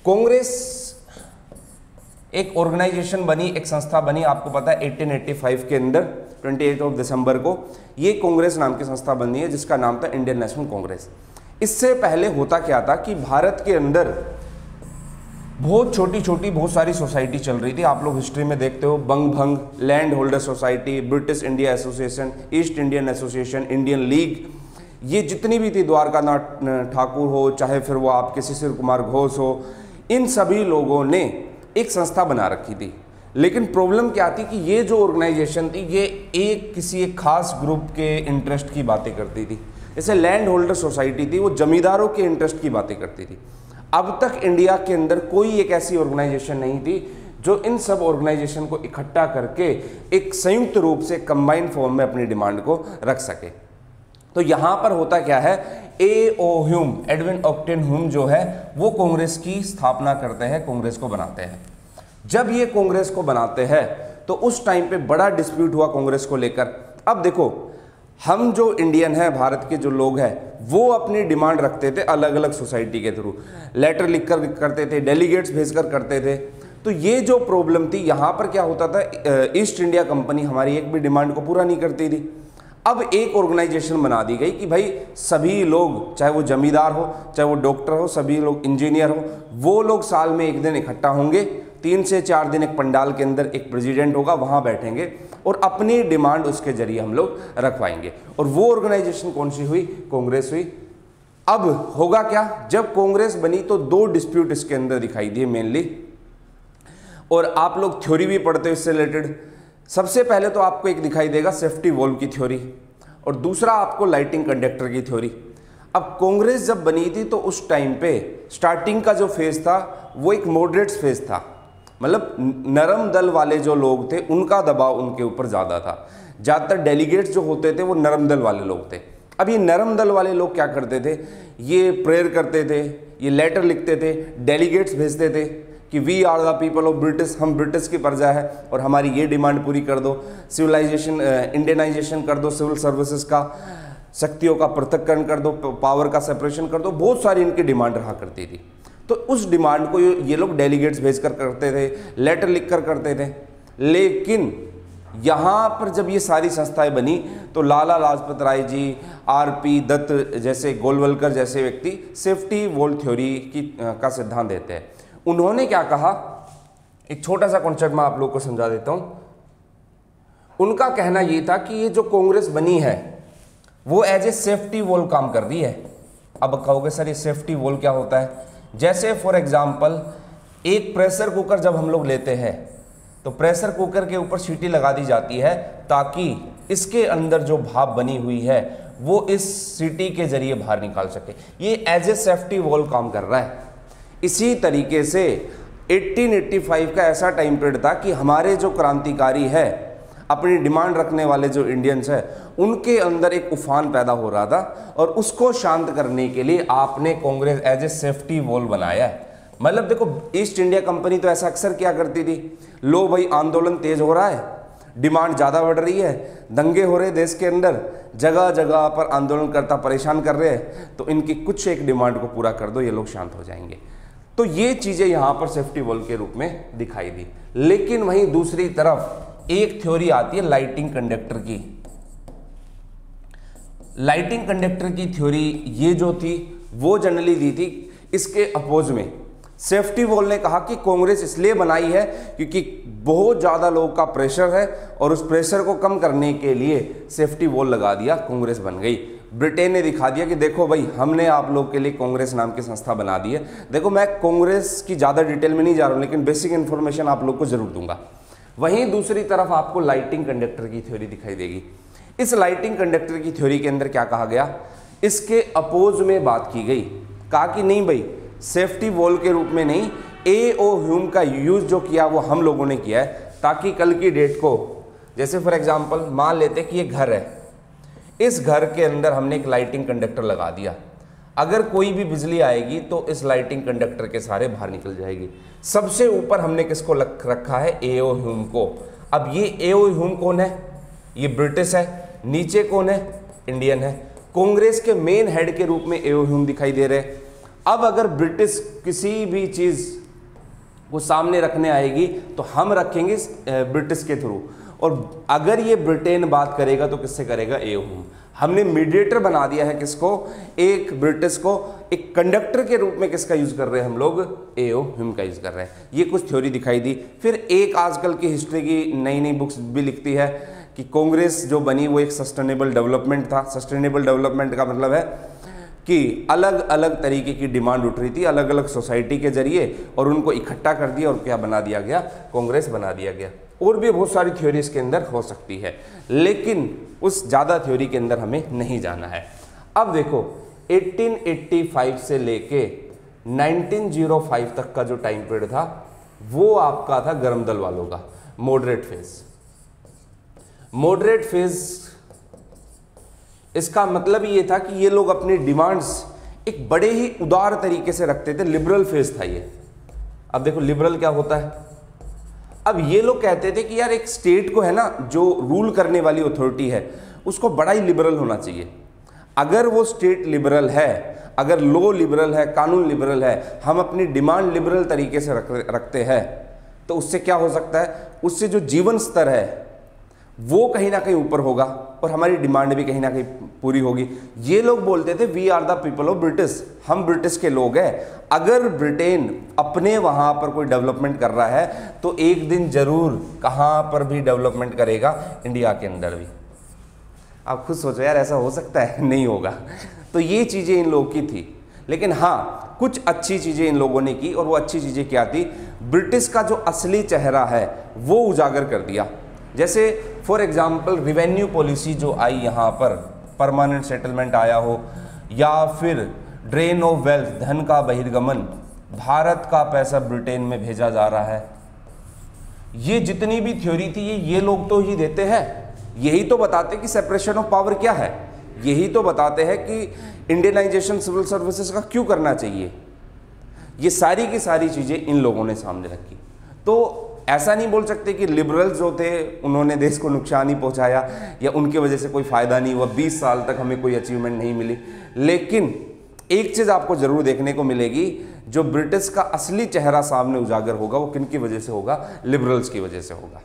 कांग्रेस एक ऑर्गेनाइजेशन बनी, एक संस्था बनी, आपको पता है 1885 के अंदर 28 दिसंबर को ये कांग्रेस नाम की संस्था बनी है, जिसका नाम था इंडियन नेशनल कांग्रेस। इससे पहले होता क्या था कि भारत के अंदर बहुत छोटी छोटी बहुत सारी सोसाइटी चल रही थी। आप लोग हिस्ट्री में देखते हो, बंग भंग, land holder society, British India association, east Indian association, Indian league, ये जितनी भी थी, द्वारकानाथ ठाकुर हो, चाहे फिर वो आपके शिशिर कुमार घोष हो, इन सभी लोगों ने एक संस्था बना रखी थी। लेकिन प्रॉब्लम क्या थी कि ये जो ऑर्गेनाइजेशन थी ये किसी एक खास ग्रुप के इंटरेस्ट की बातें करती थी। जैसे लैंड होल्डर सोसाइटी थी, वो जमींदारों के इंटरेस्ट की बातें करती थी। अब तक इंडिया के अंदर कोई एक ऐसी ऑर्गेनाइजेशन नहीं थी जो इन सब ऑर्गेनाइजेशन को इकट्ठा करके एक संयुक्त रूप से कंबाइंड फॉर्म में अपनी डिमांड को रख सके। तो यहां पर होता क्या है, A.O. Hume, Edwin octane Hume जो है वो कांग्रेस की स्थापना करते हैं, कांग्रेस को बनाते हैं। जब ये कांग्रेस को बनाते हैं तो उस टाइम पे बड़ा डिस्प्यूट हुआ कांग्रेस को लेकर। अब देखो, हम जो इंडियन हैं, भारत के जो लोग हैं, वो अपनी डिमांड रखते थे अलग अलग सोसाइटी के थ्रू, लेटर लिखकर करते थे, डेलीगेट्स भेजकर करते थे। तो ये जो प्रॉब्लम थी, यहाँ पर क्या होता था, ईस्ट इंडिया कंपनी हमारी एक भी डिमांड को पूरा नहीं करती थी। अब एक ऑर्गेनाइजेशन बना दी गई कि भाई सभी लोग, चाहे वो जमींदार हो, चाहे वो डॉक्टर हो, सभी लोग इंजीनियर हो, वो लोग साल में एक दिन इकट्ठा होंगे, 3 से 4 दिन एक पंडाल के अंदर एक प्रेसिडेंट होगा, वहाँ बैठेंगे और अपनी डिमांड उसके जरिए हम लोग रखवाएंगे। और वो ऑर्गेनाइजेशन कौन सी हुई, कांग्रेस हुई। अब होगा क्या, जब कांग्रेस बनी तो 2 डिस्प्यूट इसके अंदर दिखाई दिए मेनली, और आप लोग थ्योरी भी पढ़ते हो इससे रिलेटेड। सबसे पहले तो आपको एक दिखाई देगा सेफ्टी वॉल्व की थ्योरी, और दूसरा आपको लाइटिंग कंडक्टर की थ्योरी। अब कांग्रेस जब बनी थी तो उस टाइम पे स्टार्टिंग का जो फेज था वो एक मॉडरेट फेज था, मतलब नरम दल वाले जो लोग थे उनका दबाव उनके ऊपर ज़्यादा था। ज़्यादातर डेलीगेट्स जो होते थे वो नरम दल वाले लोग थे। अब ये नरम दल वाले लोग क्या करते थे, ये प्रेयर करते थे, ये लेटर लिखते थे, डेलीगेट्स भेजते थे कि we are the people of British, हम ब्रिटिश की प्रजा है और हमारी ये डिमांड पूरी कर दो, सिविलाइजेशन इंडियनाइजेशन कर दो, सिविल सर्विसेज का, शक्तियों का पृथक्करण कर दो, पावर का सेपरेशन कर दो, बहुत सारी इनकी डिमांड रहा करती थी। तो उस डिमांड को ये लोग डेलीगेट्स भेजकर करते थे, लेटर लिखकर करते थे। लेकिन यहाँ पर जब ये सारी संस्थाएं बनी तो लाला लाजपत राय जी, R.P. दत्त जैसे, गोलवलकर जैसे व्यक्ति सेफ्टी वॉल्व थ्योरी का सिद्धांत देते हैं। उन्होंने क्या कहा, एक छोटा सा कॉन्सेप्ट मैं आप लोग को समझा देता हूं। उनका कहना यह था कि ये जो कांग्रेस बनी है वो एज ए सेफ्टी वॉल्व काम कर रही है। अब कहोगे सर ये सेफ्टी वॉल्व क्या होता है? जैसे फॉर एग्जांपल एक प्रेशर कुकर जब हम लोग लेते हैं तो प्रेशर कुकर के ऊपर सीटी लगा दी जाती है ताकि इसके अंदर जो भाप बनी हुई है वो इस सीटी के जरिए बाहर निकाल सके। ये एज ए सेफ्टी वॉल्व काम कर रहा है। इसी तरीके से 1885 का ऐसा टाइम पीरियड था कि हमारे जो क्रांतिकारी है, अपनी डिमांड रखने वाले जो इंडियंस है, उनके अंदर एक उफान पैदा हो रहा था और उसको शांत करने के लिए आपने Congress as a safety valve बनाया है। मतलब देखो, ईस्ट इंडिया कंपनी तो ऐसा अक्सर क्या करती थी, लो भाई आंदोलन तेज हो रहा है, डिमांड ज़्यादा बढ़ रही है, दंगे हो रहे देश के अंदर, जगह जगह पर आंदोलनकर्ता परेशान कर रहे हैं, तो इनकी कुछ एक डिमांड को पूरा कर दो, ये लोग शांत हो जाएंगे। तो ये चीज़ें यहाँ पर सेफ्टी वॉल्व के रूप में दिखाई दी। लेकिन वहीं दूसरी तरफ एक थ्योरी आती है लाइटिंग कंडक्टर की। लाइटिंग कंडक्टर की थ्योरी ये जो थी वो जनरली दी थी इसके अपोज में। सेफ्टी वॉल्व ने कहा कि कांग्रेस इसलिए बनाई है क्योंकि बहुत ज़्यादा लोगों का प्रेशर है और उस प्रेशर को कम करने के लिए सेफ्टी वॉल्व लगा दिया, कांग्रेस बन गई। ब्रिटेन ने दिखा दिया कि देखो भाई, हमने आप लोग के लिए कांग्रेस नाम की संस्था बना दी है। देखो, मैं कांग्रेस की ज़्यादा डिटेल में नहीं जा रहा हूँ, लेकिन बेसिक इन्फॉर्मेशन आप लोग को जरूर दूंगा। वहीं दूसरी तरफ आपको लाइटिंग कंडक्टर की थ्योरी दिखाई देगी। इस लाइटिंग कंडक्टर की थ्योरी के अंदर क्या कहा गया, इसके अपोज में बात की गई। कहा कि नहीं भाई, सेफ्टी वॉल्व के रूप में नहीं, A.O. ह्यूम का यूज जो किया वो हम लोगों ने किया है ताकि कल की डेट को, जैसे फॉर एग्जांपल मान लेते कि ये घर है, इस घर के अंदर हमने एक लाइटिंग कंडक्टर लगा दिया, अगर कोई भी बिजली आएगी तो इस लाइटिंग कंडक्टर के सारे बाहर निकल जाएगी। सबसे ऊपर हमने किसको रखा है, A.O. ह्यूम को। अब ये A.O. ह्यूम कौन है, ये ब्रिटिश है, नीचे कौन है, इंडियन है। कांग्रेस के मेन हेड के रूप में A.O. ह्यूम दिखाई दे रहे हैं। अब अगर ब्रिटिश किसी भी चीज़ को सामने रखने आएगी तो हम रखेंगे ब्रिटिश के थ्रू, और अगर ये ब्रिटेन बात करेगा तो किससे करेगा, ए हम। हमने मीडिएटर बना दिया है किसको, एक ब्रिटिश को, एक कंडक्टर के रूप में किसका यूज कर रहे हैं हम लोग, ए ओ हिम का यूज कर रहे हैं। ये कुछ थ्योरी दिखाई दी। फिर एक आजकल की हिस्ट्री की नई नई बुक्स भी लिखती है कि कांग्रेस जो बनी वो एक सस्टेनेबल डेवलपमेंट था। सस्टेनेबल डेवलपमेंट का मतलब है कि अलग अलग तरीके की डिमांड उठ रही थी अलग अलग सोसाइटी के जरिए, और उनको इकट्ठा कर दिया और क्या बना दिया गया, कांग्रेस बना दिया गया। और भी बहुत सारी थ्योरी इसके अंदर हो सकती है, लेकिन उस ज़्यादा थ्योरी के अंदर हमें नहीं जाना है। अब देखो 1885 से लेके 1905 तक का जो टाइम पीरियड था वो आपका था गर्म दल वालों का, मॉडरेट फेज। मॉडरेट फेज इसका मतलब ये था कि ये लोग अपनी डिमांड्स एक बड़े ही उदार तरीके से रखते थे। लिबरल फेज था ये। अब देखो लिबरल क्या होता है। अब ये लोग कहते थे कि यार एक स्टेट को है ना, जो रूल करने वाली अथॉरिटी है उसको बड़ा ही लिबरल होना चाहिए। अगर वो स्टेट लिबरल है, अगर लॉ लिबरल है, कानून लिबरल है, हम अपनी डिमांड लिबरल तरीके से रखते हैं, तो उससे क्या हो सकता है, उससे जो जीवन स्तर है वो कहीं ना कहीं ऊपर होगा और हमारी डिमांड भी कहीं ना कहीं पूरी होगी। ये लोग बोलते थे we are the people of British, हम ब्रिटिश के लोग हैं। अगर ब्रिटेन अपने वहाँ पर कोई डेवलपमेंट कर रहा है तो एक दिन जरूर कहाँ पर भी डेवलपमेंट करेगा, इंडिया के अंदर भी। आप खुद सोचो यार, ऐसा हो सकता है? नहीं होगा। तो ये चीज़ें इन लोगों की थी, लेकिन हाँ कुछ अच्छी चीज़ें इन लोगों ने की, और वो अच्छी चीज़ें क्या थी, ब्रिटिश का जो असली चेहरा है वो उजागर कर दिया। जैसे फॉर एग्जाम्पल रिवेन्यू पॉलिसी जो आई यहाँ पर, परमानेंट सेटलमेंट आया हो, या फिर ड्रेन ऑफ वेल्थ, धन का बहिर्गमन, भारत का पैसा ब्रिटेन में भेजा जा रहा है, ये जितनी भी थ्योरी थी ये लोग तो ही देते हैं। यही तो बताते कि सेपरेशन ऑफ पावर क्या है, यही तो बताते हैं कि इंडियनाइजेशन सिविल सर्विसेज का क्यों करना चाहिए। ये सारी की सारी चीज़ें इन लोगों ने सामने रखी। तो ऐसा नहीं बोल सकते कि लिबरल्स जो थे उन्होंने देश को नुकसान ही पहुंचाया या उनकी वजह से कोई फ़ायदा नहीं हुआ, 20 साल तक हमें कोई अचीवमेंट नहीं मिली। लेकिन एक चीज़ आपको ज़रूर देखने को मिलेगी, जो ब्रिटिश का असली चेहरा सामने उजागर होगा वो किन की वजह से होगा, लिबरल्स की वजह से होगा।